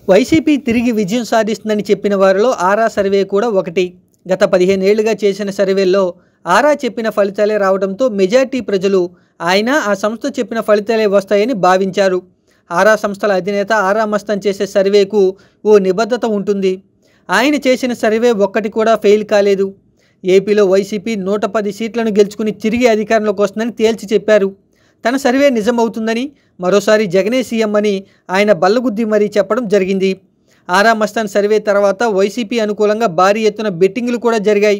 YCP తిరిగి విజయం సాధిస్తుందని చెప్పిన వారిలో ఆరా సర్వే కూడా ఒకటి. గత 15 ఏళ్లుగా చేసిన సర్వేల్లో ఆరా చెప్పిన ఫలితాలే రావడంతో మెజార్టీ ప్రజలు ఆయన ఆ సంస్థ చెప్పిన ఫలితాలే వస్తాయని భావించారు. ఆరా సంస్థల అధినేత ఆరా మస్తాన్ చేసే సర్వేకు ఓ నిబద్ధత ఉంటుంది. ఆయన చేసిన సర్వే ఒక్కటి కూడా ఫెయిల్ కాలేదు. ఏపీలో వైసీపీ 110 సీట్లను గెలుచుకుని తిరిగి అధికారంలోకి వస్తుందని తేల్చి చెప్పారు. తన సర్వే నిజమవుతుందని, మరోసారి జగనే సీఎం అని ఆయన బల్లగుద్ది మరీ చెప్పడం జరిగింది. ఆరా మస్తాన్ సర్వే తర్వాత వైసీపీ అనుకూలంగా భారీ ఎత్తున బెట్టింగులు కూడా జరిగాయి.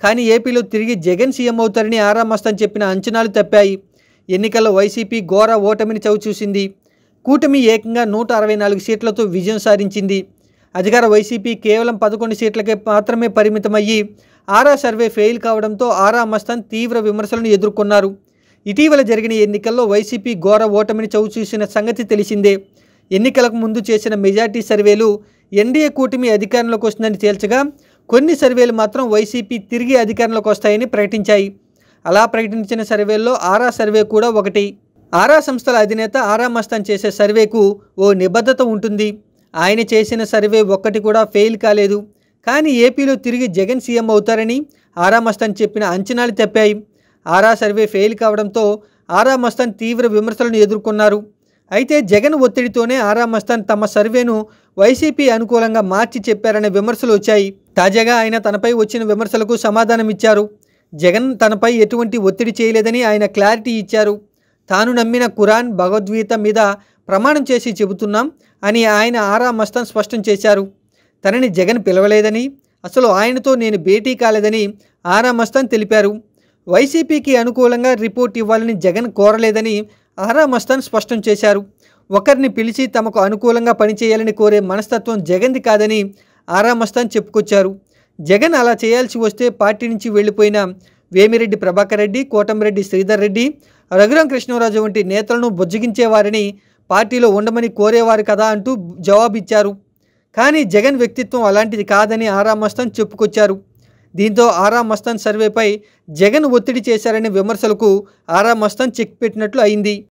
కానీ ఏపీలో తిరిగి జగన్ సీఎం అవుతారని ఆరా మస్తాన్ చెప్పిన అంచనాలు తప్పాయి. ఎన్నికల్లో వైసీపీ ఘోర ఓటమిని చవిచూసింది. కూటమి ఏకంగా 164 సీట్లతో విజయం సాధించింది. అధికార వైసీపీ కేవలం 11 సీట్లకే మాత్రమే పరిమితమయ్యి ఆరా సర్వే ఫెయిల్ కావడంతో ఆరా మస్తాన్ తీవ్ర విమర్శలను ఎదుర్కొన్నారు. ఇటీవల జరిగిన ఎన్నికల్లో వైసీపీ ఘోర ఓటమిని చవిచూసిన సంగతి తెలిసిందే. ఎన్నికలకు ముందు చేసిన మెజార్టీ సర్వేలు ఎన్డీఏ కూటమి అధికారంలోకి వస్తుందని తేల్చగా, కొన్ని సర్వేలు మాత్రం వైసీపీ తిరిగి అధికారంలోకి వస్తాయని ప్రకటించాయి. అలా ప్రకటించిన సర్వేల్లో ఆరా సర్వే కూడా ఒకటి. ఆరా సంస్థల అధినేత ఆరా మస్తాన్ చేసే సర్వేకు ఓ నిబద్ధత ఉంటుంది. ఆయన చేసిన సర్వే ఒక్కటి కూడా ఫెయిల్ కాలేదు. కానీ ఏపీలో తిరిగి జగన్ సీఎం అవుతారని ఆరా మస్తాన్ చెప్పిన అంచనాలు తప్పాయి. ఆరా సర్వే ఫెయిల్ కావడంతో ఆరా మస్తాన్ తీవ్ర విమర్శలను ఎదుర్కొన్నారు. అయితే జగన్ ఒత్తిడితోనే ఆరా మస్తాన్ తమ సర్వేను వైసీపీ అనుకూలంగా మార్చి చెప్పారనే విమర్శలు వచ్చాయి. తాజాగా ఆయన తనపై వచ్చిన విమర్శలకు సమాధానం ఇచ్చారు. జగన్ తనపై ఎటువంటి ఒత్తిడి చేయలేదని ఆయన క్లారిటీ ఇచ్చారు. తాను నమ్మిన ఖురాన్, భగవద్గీత మీద ప్రమాణం చేసి చెబుతున్నాం అని ఆయన ఆరా మస్తాన్ స్పష్టం చేశారు. తనని జగన్ పిలవలేదని, అసలు ఆయనతో నేను భేటీ కాలేదని ఆరా మస్తాన్ తెలిపారు. వైసీపీకి అనుకూలంగా రిపోర్ట్ ఇవ్వాలని జగన్ కోరలేదని ఆరా మస్తాన్ స్పష్టం చేశారు. ఒకరిని పిలిచి తమకు అనుకూలంగా పనిచేయాలని కోరే మనస్తత్వం జగన్ది కాదని ఆరా మస్తాన్ చెప్పుకొచ్చారు. జగన్ అలా చేయాల్సి వస్తే పార్టీ నుంచి వెళ్లిపోయిన వేమిరెడ్డి ప్రభాకర్ రెడ్డి, కోటమిరెడ్డి శ్రీధర్ రెడ్డి, రఘురాం కృష్ణరాజు వంటి నేతలను బుజ్జగించేవారని, పార్టీలో ఉండమని కోరేవారు కదా అంటూ జవాబిచ్చారు. కానీ జగన్ వ్యక్తిత్వం అలాంటిది కాదని ఆరా మస్తాన్ చెప్పుకొచ్చారు. దీంతో ఆరా మస్తాన్ సర్వేపై జగన్ ఒత్తిడి చేశారనే విమర్శలకు ఆరా మస్తాన్ చెక్ పెట్టినట్లు అయింది.